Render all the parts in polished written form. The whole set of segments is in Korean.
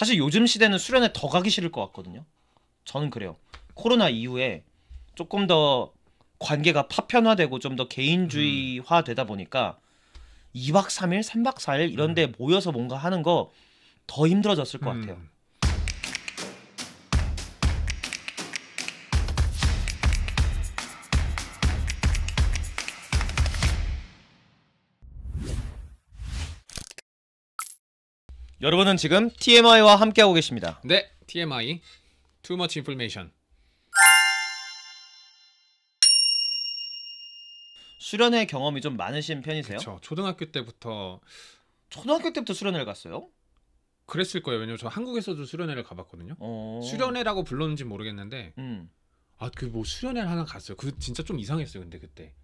사실 요즘 시대는 수련회 더 가기 싫을 것 같거든요. 저는 그래요. 코로나 이후에 조금 더 관계가 파편화되고 좀 더 개인주의화 되다 보니까 2박 3일, 3박 4일 이런 데 모여서 뭔가 하는 거 더 힘들어졌을 것 같아요. 여러분은 지금 TMI와 함께하고 계십니다. 네, TMI. Too much information. 수련회 경험이 좀 많으신 편이세요? 그렇죠. 초등학교 때부터 수련회를 갔어요? 그랬을 거예요. 왜냐면 저 한국에서도 수련회를 가봤거든요. 수련회라고 불렀는지 모르겠는데 그 뭐 수련회를 하나 갔어요. 그 진짜 좀 이상했어요. 근데 그때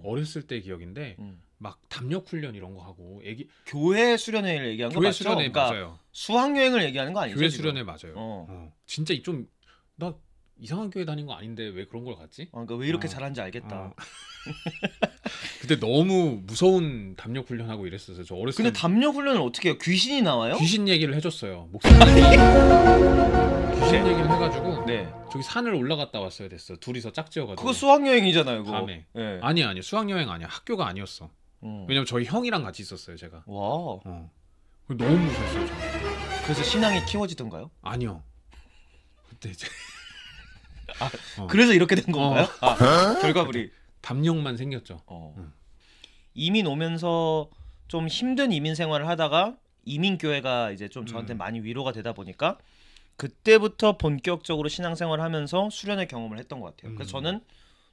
어렸을 때 기억인데 막 담력 훈련 이런 거 하고 교회 수련회를 얘기한 거 교회 맞죠? 수련회 그러니까 맞아요. 수학여행을 얘기하는 거 아니죠? 교회 지금? 수련회 맞아요. 진짜 좀 나 이상한 교회 다닌 거 아닌데 왜 그런 걸 갔지? 그러니까 왜 이렇게 잘하는지 알겠다. 그때 너무 무서운 담력 훈련하고 이랬었어요. 저 어렸을 때. 근데 담력 훈련을 어떻게 해요? 귀신이 나와요? 귀신 얘기를 해줬어요. 목사님이 귀신 얘기를 해가지고 네. 저기 산을 올라갔다 왔어야 됐어. 둘이서 짝지어가지고. 그거 수학여행이잖아요. 그거. 밤에. 네. 아니 수학여행 아니야. 학교가 아니었어. 왜냐면 저희 형이랑 같이 있었어요. 제가. 와. 너무 무서웠어요. 저. 그래서 신앙이 키워지던가요? 아니요. 그때 이제 그래서 이렇게 된 건가요? 결과물이 담력만 생겼죠. 이민 오면서 좀 힘든 이민 생활을 하다가 이민교회가 이제 좀 저한테 많이 위로가 되다 보니까 그때부터 본격적으로 신앙생활을 하면서 수련회 경험을 했던 것 같아요. 그래서 저는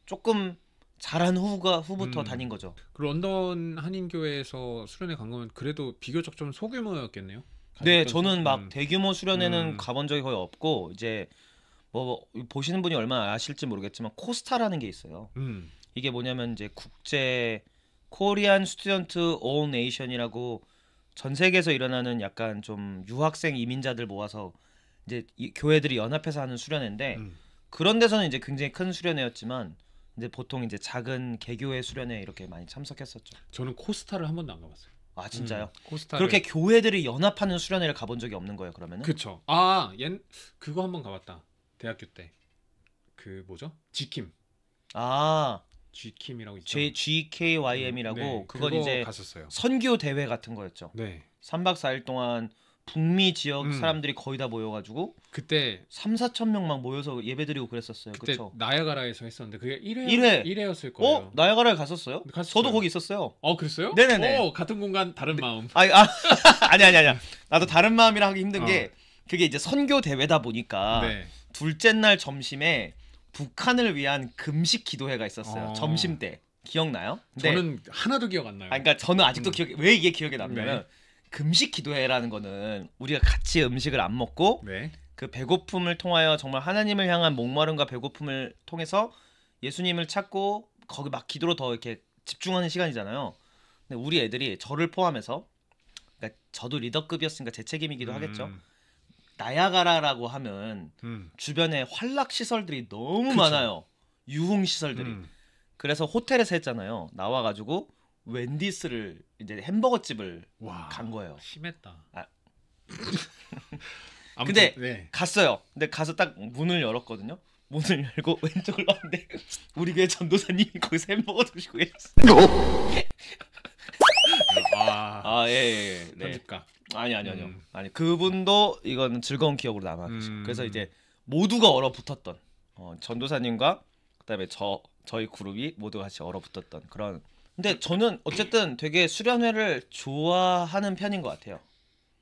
조금 잘한 후부터 다닌 거죠. 그 런던 한인교회에서 수련회 간 거면 그래도 비교적 좀 소규모였겠네요. 네, 저는 막 대규모 수련회는 가본 적이 거의 없고 이제 뭐 보시는 분이 얼마나 아실지 모르겠지만 코스타라는 게 있어요. 이게 뭐냐면 이제 국제 코리안 스튜던트 올 네이션이라고 전 세계에서 일어나는 약간 좀 유학생 이민자들 모아서 이제 교회들이 연합해서 하는 수련회인데 그런 데서는 이제 굉장히 큰 수련회였지만 이제 보통 이제 작은 개교회 수련회 이렇게 많이 참석했었죠. 저는 코스타를 한 번도 안 가봤어요. 아 진짜요? 코스타를... 그렇게 교회들이 연합하는 수련회를 가본 적이 없는 거예요, 그러면은? 그쵸. 그거 한 번 가봤다. 대학교 때. 그 뭐죠? 지킴. G킴이라고 있죠. GKYM이라고 네, 그건 그거 이제 갔었어요. 선교 대회 같은 거였죠. 네. 3박 4일 동안 북미 지역 사람들이 거의 다 모여가지고 그때 3-4천 명 막 모여서 예배드리고 그랬었어요. 그때 그쵸? 나야가라에서 했었는데 그게 1회였을 거예요. 나야가라에 갔었어요? 갔었어요. 저도 거기 있었어요. 그랬어요? 네네네. 같은 공간 다른 마음. 아니야. 나도 다른 마음이라 하기 힘든 게 그게 이제 선교 대회다 보니까 둘째 날 점심에 북한을 위한 금식 기도회가 있었어요. 점심 때. 기억나요? 저는 하나도 기억 안 나요. 그러니까 저는 아직도 왜 이게 기억에 남냐면 금식 기도회라는 거는 우리가 같이 음식을 안 먹고 그 배고픔을 통하여 정말 하나님을 향한 목마름과 배고픔을 통해서 예수님을 찾고 거기 막 기도로 더 이렇게 집중하는 시간이잖아요. 근데 우리 애들이 저를 포함해서 그러니까 저도 리더급이었으니까 제 책임이기도 하겠죠. 나야가라라고 하면 주변에 환락 시설들이 너무 많아요. 유흥 시설들이. 그래서 호텔에서 했잖아요. 나와가지고 웬디스를 이제 햄버거 집을 간 거예요. 심했다. 근데 갔어요. 근데 가서 딱 문을 열었거든요. 문을 열고 왼쪽을 봤는데 우리 교회 전도사님이 거기서 햄버거 드시고 계셨어요. 예. 편집가. 아니요. 아니 그분도 이건 즐거운 기억으로 남아 계시고. 그래서 이제 모두가 얼어붙었던 전도사님과 그다음에 저희 그룹이 모두 같이 얼어붙었던 그런. 근데 저는 어쨌든 되게 수련회를 좋아하는 편인 것 같아요.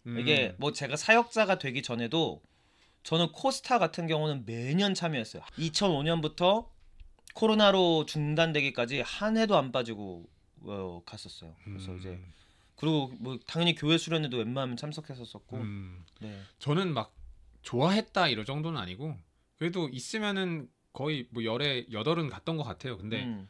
이게 뭐 제가 사역자가 되기 전에도 저는 코스타 같은 경우는 매년 참여했어요. 2005년부터 코로나로 중단되기까지 한 해도 안 빠지고 갔었어요. 그래서 이제 그리고 뭐 당연히 교회 수련회도 웬만하면 참석했었었고. 네. 저는 막 좋아했다 이럴 정도는 아니고 그래도 있으면은 거의 뭐 열에 8은 갔던 것 같아요. 근데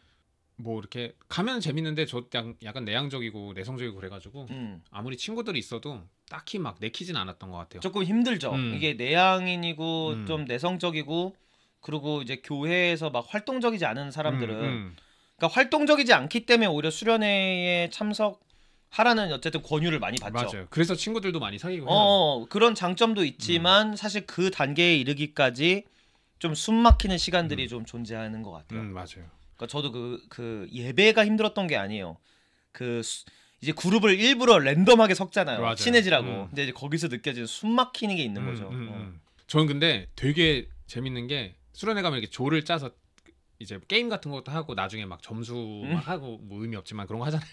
뭐 이렇게 가면 재밌는데 저 약간 내향적이고 내성적이고 그래가지고 아무리 친구들이 있어도 딱히 막 내키진 않았던 것 같아요. 조금 힘들죠. 이게 내향인이고 좀 내성적이고 그리고 이제 교회에서 막 활동적이지 않은 사람들은 그러니까 활동적이지 않기 때문에 오히려 수련회에 참석 하라는 어쨌든 권유를 많이 받죠. 맞아요. 그래서 친구들도 많이 사귀고 해요. 그런 장점도 있지만 사실 그 단계에 이르기까지 좀 숨막히는 시간들이 좀 존재하는 것 같아요. 맞아요. 그러니까 저도 그 예배가 힘들었던 게 아니에요. 이제 그룹을 일부러 랜덤하게 섞잖아요. 맞아요. 친해지라고. 근데 이제 거기서 느껴지는 숨막히는 게 있는 거죠. 저는 근데 되게 재밌는 게 수련회 가면 이렇게 조를 짜서 이제 게임 같은 것도 하고 나중에 막 점수 막 하고 뭐 의미 없지만 그런 거 하잖아요.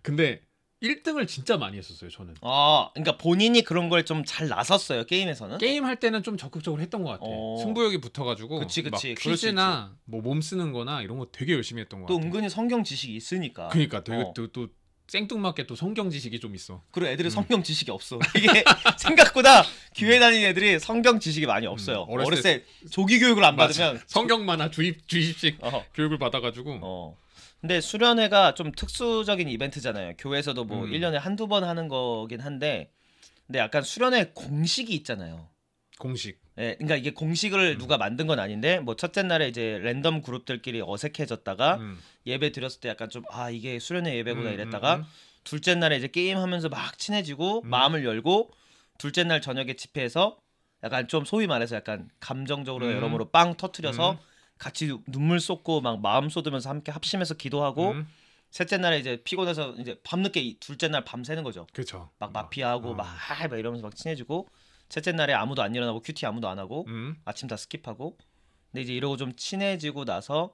근데 1등을 진짜 많이 했었어요, 저는. 그러니까 본인이 그런 걸 좀 잘 나섰어요, 게임에서는? 게임 할 때는 좀 적극적으로 했던 것 같아요. 승부욕이 붙어가지고 그치. 막 퀴즈나 뭐 몸 쓰는 거나 이런 거 되게 열심히 했던 것 같아요. 또 은근히 성경 지식이 있으니까. 그러니까 되게 또 생뚱맞게 또 성경 지식이 좀 있어. 그리고 애들은 성경 지식이 없어. 이게 생각보다 교회 다니는 애들이 성경 지식이 많이 없어요. 어렸을 때 조기 교육을 안 받으면 성경 만화 주입식 교육을 받아가지고. 근데 수련회가 좀 특수적인 이벤트잖아요. 교회에서도 뭐 1년에 한두 번 하는 거긴 한데 근데 약간 수련회 공식이 있잖아요. 공식. 네, 그러니까 이게 공식을 누가 만든 건 아닌데 뭐 첫째 날에 이제 랜덤 그룹들끼리 어색해졌다가 예배 드렸을 때 약간 좀 이게 수련회 예배구나 이랬다가 둘째 날에 이제 게임하면서 막 친해지고 마음을 열고 둘째 날 저녁에 집회에서 약간 좀 소위 말해서 약간 감정적으로 여러모로 빵 터트려서 같이 눈물 쏟고 막 마음 쏟으면서 함께 합심해서 기도하고 셋째 날에 이제 피곤해서 이제 밤늦게 둘째 날 밤 새는 거죠. 그렇죠. 막 마피아하고 막 이러면서 막 친해지고 셋째 날에 아무도 안 일어나고 큐티 아무도 안 하고 아침 다 스킵하고 근데 이제 이러고 좀 친해지고 나서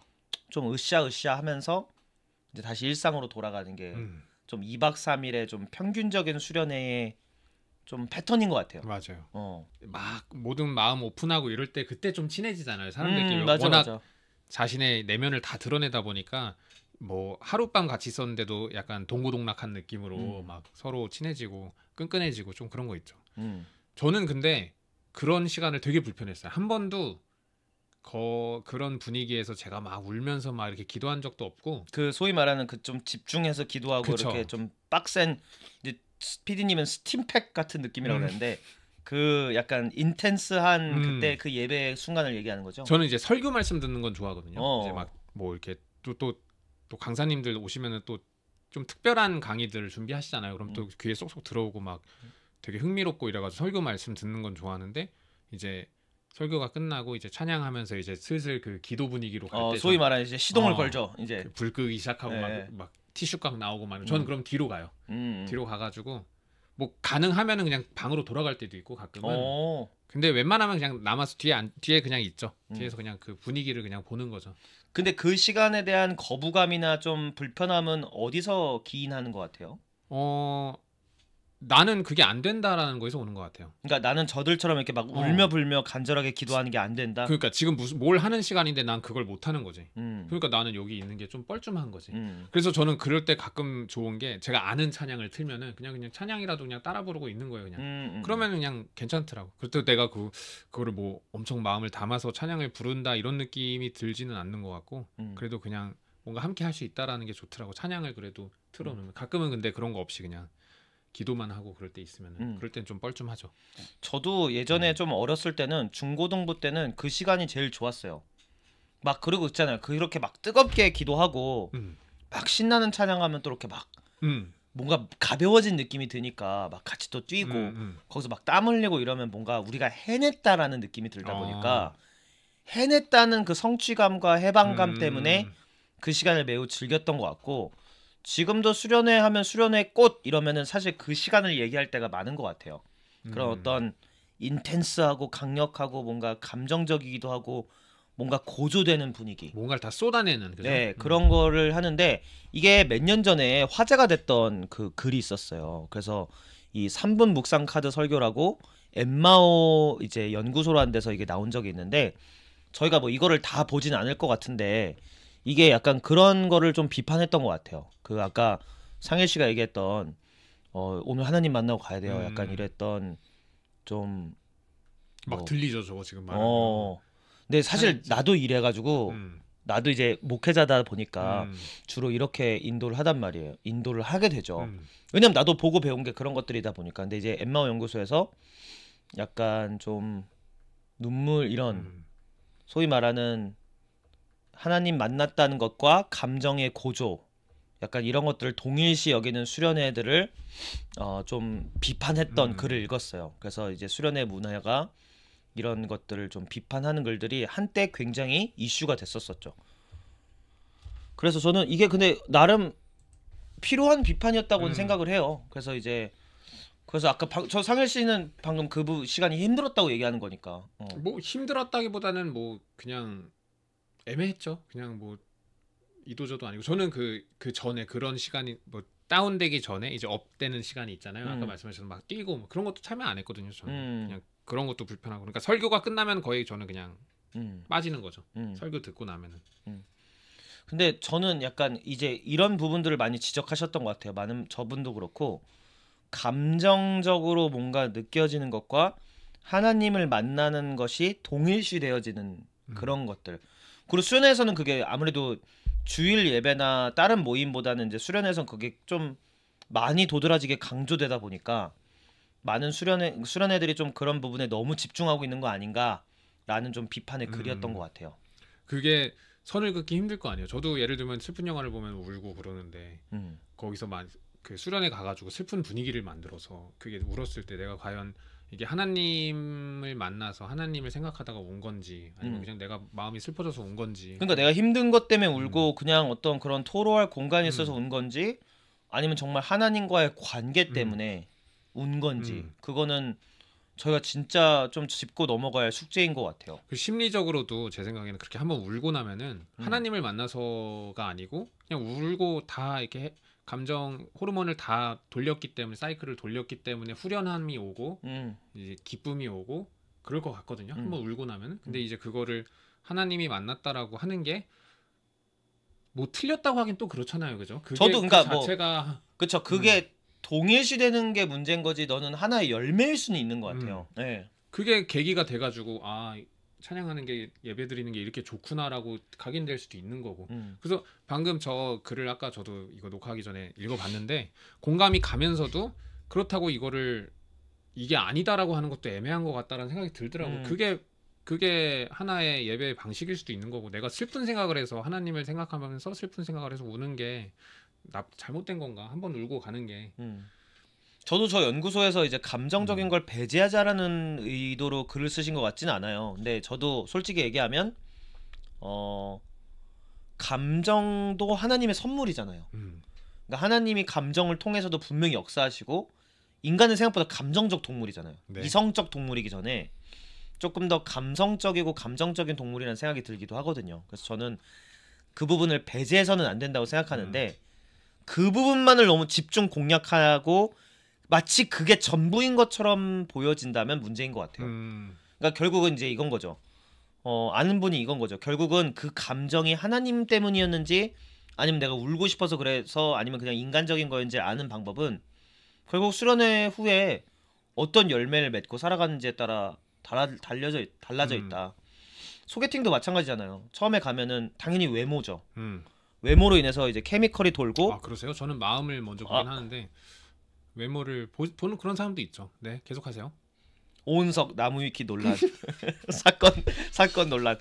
좀 으쌰으쌰 하면서 이제 다시 일상으로 돌아가는 게 좀 2박 3일의 좀 평균적인 수련회의 좀 패턴인 것 같아요. 맞아요. 막 모든 마음 오픈하고 이럴 때 그때 좀 친해지잖아요. 사람들끼리 맞아. 자신의 내면을 다 드러내다 보니까 뭐 하룻밤 같이 있었는데도 약간 동고동락한 느낌으로 막 서로 친해지고 끈끈해지고 좀 그런 거 있죠. 저는 근데 그런 시간을 되게 불편했어요. 한 번도 그런 분위기에서 제가 막 울면서 막 이렇게 기도한 적도 없고 그 소위 말하는 그 좀 집중해서 기도하고 그쵸. 이렇게 좀 빡센 이제 PD님은 스팀팩 같은 느낌이라고 그랬는데 그 약간 인텐스한 그때 그 예배 순간을 얘기하는 거죠. 저는 이제 설교 말씀 듣는 건 좋아하거든요. 이제 막 뭐 이렇게 또 강사님들 오시면은 또 좀 특별한 강의들 준비하시잖아요. 그럼 또 귀에 쏙쏙 들어오고 막 되게 흥미롭고 이래가지고 설교 말씀 듣는 건 좋아하는데 이제 설교가 끝나고 이제 찬양하면서 이제 슬슬 그 기도 분위기로 갈 때 소위 말하는 이제 시동을 걸죠. 이제 그 불 끄기 시작하고 막 티슈각 나오고 막 저는 그럼 뒤로 가요. 뒤로 가가지고 뭐 가능하면은 그냥 방으로 돌아갈 때도 있고 가끔은. 근데 웬만하면 그냥 남아서 뒤에 그냥 있죠. 뒤에서 그냥 그 분위기를 그냥 보는 거죠. 근데 그 시간에 대한 거부감이나 좀 불편함은 어디서 기인하는 것 같아요? 나는 그게 안 된다라는 거에서 오는 것 같아요. 그러니까 나는 저들처럼 이렇게 막 울며 불며 간절하게 기도하는 게 안 된다. 그러니까 지금 뭘 하는 시간인데 난 그걸 못 하는 거지. 그러니까 나는 여기 있는 게 좀 뻘쭘한 거지. 그래서 저는 그럴 때 가끔 좋은 게 제가 아는 찬양을 틀면은 그냥 찬양이라도 그냥 따라 부르고 있는 거예요. 그냥 그러면 그냥 괜찮더라고. 그때 내가 그거를 뭐 엄청 마음을 담아서 찬양을 부른다 이런 느낌이 들지는 않는 것 같고 그래도 그냥 뭔가 함께 할 수 있다라는 게 좋더라고. 찬양을 그래도 틀어놓으면 가끔은 근데 그런 거 없이 그냥 기도만 하고 그럴 때 있으면 그럴 땐 좀 뻘쭘하죠. 저도 예전에 좀 어렸을 때는 중고등부 때는 그 시간이 제일 좋았어요. 막 그러고 있잖아요. 그렇게 막 뜨겁게 기도하고 막 신나는 찬양하면 또 이렇게 막 뭔가 가벼워진 느낌이 드니까 막 같이 또 뛰고 거기서 막 땀 흘리고 이러면 뭔가 우리가 해냈다라는 느낌이 들다 보니까 해냈다는 그 성취감과 해방감 때문에 그 시간을 매우 즐겼던 것 같고 지금도 수련회 하면 수련회 꽃 이러면은 사실 그 시간을 얘기할 때가 많은 것 같아요. 그런 어떤 인텐스하고 강력하고 뭔가 감정적이기도 하고 뭔가 고조되는 분위기. 뭔가를 다 쏟아내는. 그죠? 네, 그런 거를 하는데 이게 몇 년 전에 화제가 됐던 그 글이 있었어요. 그래서 이 3분 묵상 카드 설교라고 엠마오 이제 연구소라는 데서 이게 나온 적이 있는데 저희가 뭐 이거를 다 보진 않을 것 같은데 이게 약간 그런 거를 좀 비판했던 것 같아요. 그 아까 상일 씨가 얘기했던 오늘 하나님 만나고 가야 돼요. 약간 이랬던 좀 막 들리죠 저거 지금 말하는. 근데 사실 나도 이래가지고 나도 이제 목회자다 보니까 주로 이렇게 인도를 하단 말이에요. 인도를 하게 되죠. 왜냐면 나도 보고 배운 게 그런 것들이다 보니까. 근데 이제 엠마오 연구소에서 약간 좀 눈물 이런 소위 말하는 하나님 만났다는 것과 감정의 고조 약간 이런 것들을 동일시 여기는 수련회들을 좀 비판했던 글을 읽었어요. 그래서 이제 수련회 문화가 이런 것들을 좀 비판하는 글들이 한때 굉장히 이슈가 됐었었죠. 그래서 저는 이게 근데 나름 필요한 비판이었다고는 생각을 해요. 그래서 아까 저 상일 씨는 방금 그 시간이 힘들었다고 얘기하는 거니까. 뭐 힘들었다기보다는 뭐 그냥 애매했죠. 그냥 뭐 이도저도 아니고 저는 그 전에 그런 시간이 뭐 다운되기 전에 이제 업되는 시간이 있잖아요. 아까 말씀하신 막 뛰고 뭐 그런 것도 참여 안 했거든요. 저는 그냥 그런 것도 불편하고 그러니까 설교가 끝나면 거의 저는 그냥 빠지는 거죠. 설교 듣고 나면은. 근데 저는 약간 이제 이런 부분들을 많이 지적하셨던 것 같아요. 많은 저분도 그렇고 감정적으로 뭔가 느껴지는 것과 하나님을 만나는 것이 동일시되어지는 그런 것들. 그리고 수련회에서는 그게 아무래도 주일 예배나 다른 모임보다는 이제 수련회에서는 그게 좀 많이 도드라지게 강조되다 보니까 많은 수련회들이 좀 그런 부분에 너무 집중하고 있는 거 아닌가라는 좀 비판의 글이었던 것 같아요. 그게 선을 긋기 힘들 거 아니에요. 저도 예를 들면 슬픈 영화를 보면 울고 그러는데 거기서 그 수련회 가가지고 슬픈 분위기를 만들어서 그게 울었을 때 내가 과연 이게 하나님을 만나서 하나님을 생각하다가 온 건지 아니면 그냥 내가 마음이 슬퍼져서 온 건지 그러니까 내가 힘든 것 때문에 울고 그냥 어떤 그런 토로할 공간이 있어서 운 건지 아니면 정말 하나님과의 관계 때문에 운 건지 그거는 저희가 진짜 좀 짚고 넘어가야 할 숙제인 것 같아요. 그 심리적으로도 제 생각에는 그렇게 한번 울고 나면은 하나님을 만나서가 아니고 그냥 울고 다 이렇게 감정 호르몬을 다 돌렸기 때문에 사이클을 돌렸기 때문에 후련함이 오고 이제 기쁨이 오고 그럴 것 같거든요. 한번 울고 나면은. 근데 이제 그거를 하나님이 만났다라고 하는 게 뭐 틀렸다고 하긴 또 그렇잖아요, 그죠? 그게 저도 그러니까 그 자체가 그렇죠. 그게 동일시되는 게 문제인 거지. 너는 하나의 열매일 수는 있는 것 같아요. 네. 그게 계기가 돼가지고 찬양하는 게 예배 드리는 게 이렇게 좋구나라고 각인될 수도 있는 거고. 그래서 방금 저 글을 아까 저도 이거 녹화하기 전에 읽어봤는데 공감이 가면서도 그렇다고 이게 아니다라고 하는 것도 애매한 것 같다라는 생각이 들더라고요. 그게 하나의 예배의 방식일 수도 있는 거고 내가 슬픈 생각을 해서 하나님을 생각하면서 슬픈 생각을 해서 우는 게 잘못된 건가? 한번 울고 가는 게. 저도 저 연구소에서 이제 감정적인 걸 배제하자라는 의도로 글을 쓰신 것 같지는 않아요. 근데 저도 솔직히 얘기하면 감정도 하나님의 선물이잖아요. 그러니까 하나님이 감정을 통해서도 분명히 역사하시고 인간은 생각보다 감정적 동물이잖아요. 네. 이성적 동물이기 전에 조금 더 감성적이고 감정적인 동물이라는 생각이 들기도 하거든요. 그래서 저는 그 부분을 배제해서는 안 된다고 생각하는데 그 부분만을 너무 집중 공략하고 마치 그게 전부인 것처럼 보여진다면 문제인 것 같아요. 그러니까 결국은 이제 이건 거죠. 아는 분이 이건 거죠. 결국은 그 감정이 하나님 때문이었는지 아니면 내가 울고 싶어서 그래서 아니면 그냥 인간적인 거였는지 아는 방법은 결국 수련회 후에 어떤 열매를 맺고 살아가는지에 따라 달라져 있다. 소개팅도 마찬가지잖아요. 처음에 가면은 당연히 외모죠. 외모로 인해서 이제 케미컬이 돌고. 그러세요? 저는 마음을 먼저 보긴 하는데 외모를 보는 그런 사람도 있죠. 네, 계속하세요. 오은석 나무위키 논란 사건 논란.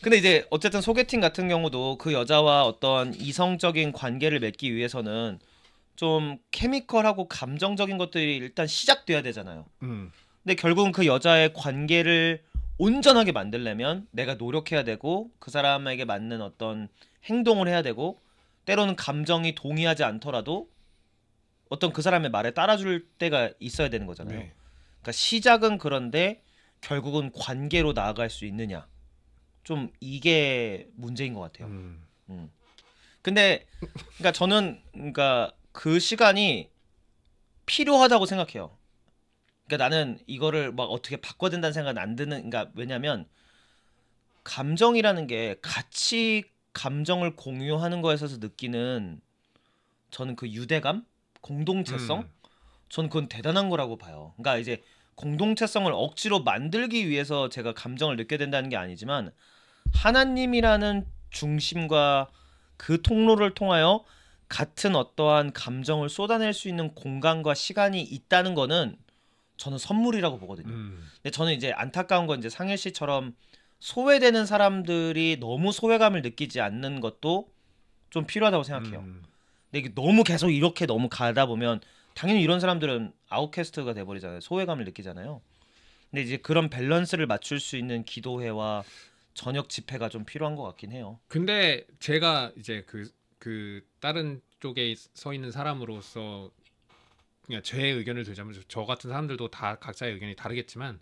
근데 이제 어쨌든 소개팅 같은 경우도 그 여자와 어떤 이성적인 관계를 맺기 위해서는 좀 케미컬하고 감정적인 것들이 일단 시작돼야 되잖아요. 근데 결국은 그 여자의 관계를 온전하게 만들려면 내가 노력해야 되고 그 사람에게 맞는 어떤 행동을 해야 되고 때로는 감정이 동의하지 않더라도 어떤 그 사람의 말에 따라줄 때가 있어야 되는 거잖아요. 네. 그러니까 시작은 그런데 결국은 관계로 나아갈 수 있느냐 좀 이게 문제인 것 같아요. 근데 그러니까 저는 그러니까 그 시간이 필요하다고 생각해요. 그러니까 나는 이거를 막 어떻게 바꿔야 된다는 생각은 안 드는. 그러니까 왜냐면 감정이라는 게 같이 감정을 공유하는 거에 있어서 느끼는 저는 그 유대감, 공동체성, 저는 그건 대단한 거라고 봐요. 그러니까 이제 공동체성을 억지로 만들기 위해서 제가 감정을 느껴야 된다는 게 아니지만 하나님이라는 중심과 그 통로를 통하여 같은 어떠한 감정을 쏟아낼 수 있는 공간과 시간이 있다는 거는 저는 선물이라고 보거든요. 근데 저는 이제 안타까운 건 이제 상일 씨처럼 소외되는 사람들이 너무 소외감을 느끼지 않는 것도 좀 필요하다고 생각해요. 근데 이게 너무 계속 이렇게 너무 가다 보면 당연히 이런 사람들은 아웃캐스트가 돼버리잖아요. 소외감을 느끼잖아요. 근데 이제 그런 밸런스를 맞출 수 있는 기도회와 저녁 집회가 좀 필요한 것 같긴 해요. 근데 제가 이제 그 다른 쪽에 서 있는 사람으로서 그냥 제 의견을 들자면 저 같은 사람들도 다 각자의 의견이 다르겠지만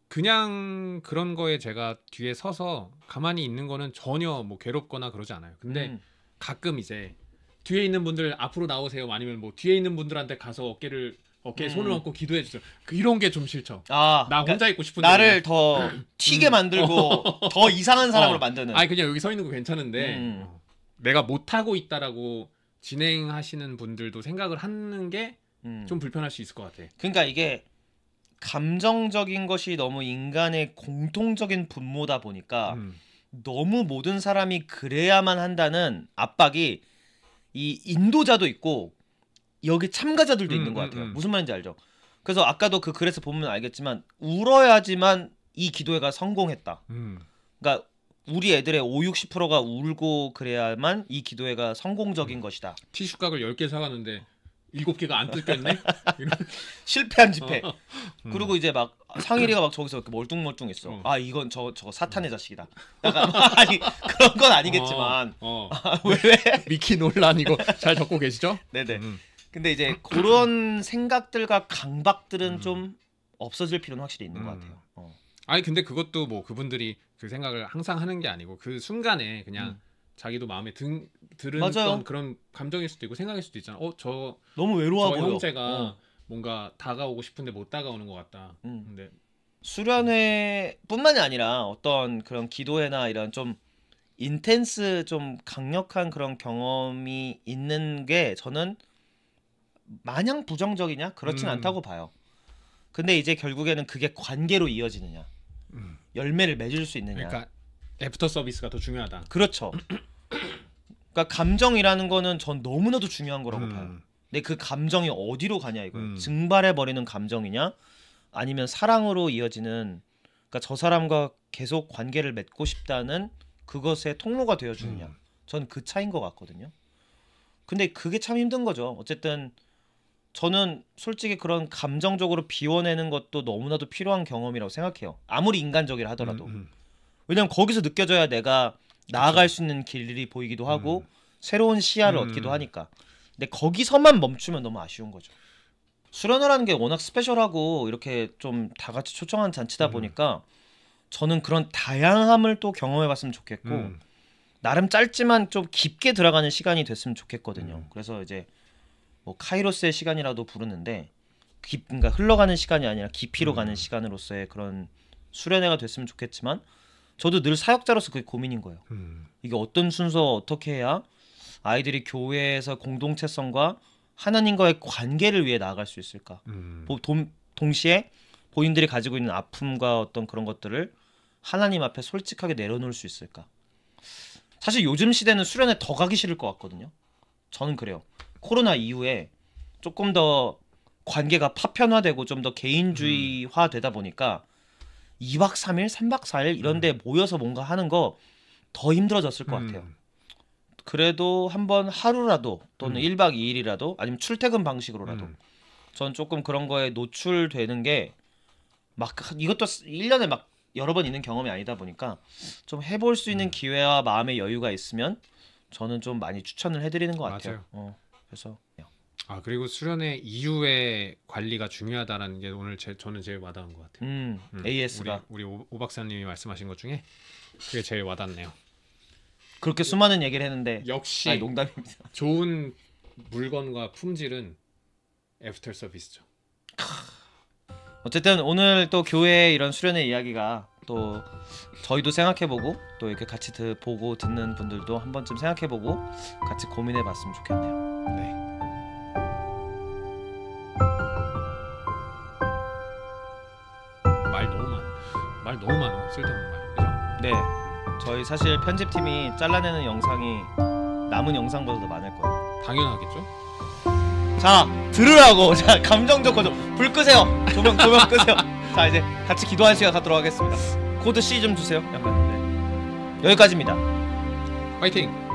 그냥 그런 거에 제가 뒤에 서서 가만히 있는 거는 전혀 뭐 괴롭거나 그러지 않아요. 근데 가끔 이제 뒤에 있는 분들 앞으로 나오세요. 아니면 뭐 뒤에 있는 분들한테 가서 어깨에 손을 얹고 기도해 주세요. 이런 게 좀 싫죠. 나 그러니까 혼자 있고 싶은데 나를 더 튀게 만들고 더 이상한 사람으로 만드는. 아니 그냥 여기 서 있는 거 괜찮은데 내가 못 하고 있다라고 진행하시는 분들도 생각을 하는 게 좀 불편할 수 있을 것 같아. 그러니까 이게 감정적인 것이 너무 인간의 공통적인 분모다 보니까 너무 모든 사람이 그래야만 한다는 압박이 이 인도자도 있고 여기 참가자들도 있는 것 같아요. 무슨 말인지 알죠? 그래서 아까도 그 글에서 보면 알겠지만 울어야지만 이 기도회가 성공했다. 그러니까 우리 애들의 50~60%가 울고 그래야만 이 기도회가 성공적인 것이다. 티슈각을 10개 사가는데 7개가 안 뜯겼네? 실패한 집회. 그리고 이제 막 상일이가 막 저기서 이렇게 멀뚱멀뚱 있어. 아 이건 저거 사탄의 자식이다. 약간 아니 그런 건 아니겠지만 왜? 미키 논란 이거 잘 적고 계시죠? 네네. 근데 이제 그런 생각들과 강박들은 좀 없어질 필요는 확실히 있는 것 같아요. 아니 근데 그것도 뭐 그분들이 그 생각을 항상 하는 게 아니고 그 순간에 그냥 자기도 마음에 들은 그런 감정일 수도 있고 생각일 수도 있잖아. 저 너무 외로워 보여. 형제가 뭔가 다가오고 싶은데 못 다가오는 것 같다. 근데 수련회뿐만이 아니라 어떤 그런 기도회나 이런 좀 인텐스 좀 강력한 그런 경험이 있는 게 저는 마냥 부정적이냐? 그렇진 않다고 봐요. 근데 이제 결국에는 그게 관계로 이어지느냐, 열매를 맺을 수 있느냐. 그러니까 애프터 서비스가 더 중요하다. 그렇죠. 그러니까 감정이라는 거는 전 너무나도 중요한 거라고 봐요. 근데 그 감정이 어디로 가냐 이거예요. 증발해버리는 감정이냐, 아니면 사랑으로 이어지는, 그러니까 저 사람과 계속 관계를 맺고 싶다는 그것의 통로가 되어주느냐. 전 그 차이인 것 같거든요. 근데 그게 참 힘든 거죠. 어쨌든 저는 솔직히 그런 감정적으로 비워내는 것도 너무나도 필요한 경험이라고 생각해요. 아무리 인간적이라 하더라도. 왜냐면 거기서 느껴져야 내가 나아갈 수 있는 길이 보이기도 하고 새로운 시야를 얻기도 하니까. 근데 거기서만 멈추면 너무 아쉬운 거죠. 수련회라는 게 워낙 스페셜하고 이렇게 좀 다 같이 초청한 잔치다 보니까 저는 그런 다양함을 또 경험해봤으면 좋겠고 나름 짧지만 좀 깊게 들어가는 시간이 됐으면 좋겠거든요. 그래서 이제 뭐 카이로스의 시간이라도 부르는데 그러니까 흘러가는 시간이 아니라 깊이로 가는 시간으로서의 그런 수련회가 됐으면 좋겠지만 저도 늘 사역자로서 그게 고민인 거예요. 이게 어떤 순서 어떻게 해야 아이들이 교회에서 공동체성과 하나님과의 관계를 위해 나아갈 수 있을까? 동시에 본인들이 가지고 있는 아픔과 어떤 그런 것들을 하나님 앞에 솔직하게 내려놓을 수 있을까? 사실 요즘 시대는 수련회 더 가기 싫을 것 같거든요. 저는 그래요. 코로나 이후에 조금 더 관계가 파편화되고 좀 더 개인주의화 되다 보니까 2박 3일, 3박 4일 이런 데 모여서 뭔가 하는 거 더 힘들어졌을 것 같아요. 그래도 한번 하루라도 또는 1박 2일이라도 아니면 출퇴근 방식으로라도 전 조금 그런 거에 노출되는 게 막 이것도 1년에 막 여러 번 있는 경험이 아니다 보니까 좀 해볼 수 있는 기회와 마음의 여유가 있으면 저는 좀 많이 추천을 해드리는 것 같아요. 그래서 그리고 수련회 이후의 관리가 중요하다라는 게 오늘 저는 제일 와닿은 것 같아요. AS가 우리 오 박사님이 말씀하신 것 중에 그게 제일 와닿네요. 그렇게 수많은 얘기를 했는데 역시 농담입니다. 좋은 물건과 품질은 애프터 서비스죠. 어쨌든 오늘 또 교회 이런 수련회 이야기가 또 저희도 생각해보고 또 이렇게 같이 보고 듣는 분들도 한 번쯤 생각해보고 같이 고민해봤으면 좋겠네요. 네. 말 너무 많아. 쓸데없는 말. 그죠? 네. 저희 사실 편집팀이 잘라내는 영상이 남은 영상보다 더 많을 거예요. 당연하겠죠? 자, 들으라고. 자, 감정적 거죠. 불 끄세요. 조명 끄세요. 자, 이제 같이 기도할 시간 갖도록 하겠습니다. 코드 C 좀 주세요. 약간. 네. 여기까지입니다. 파이팅!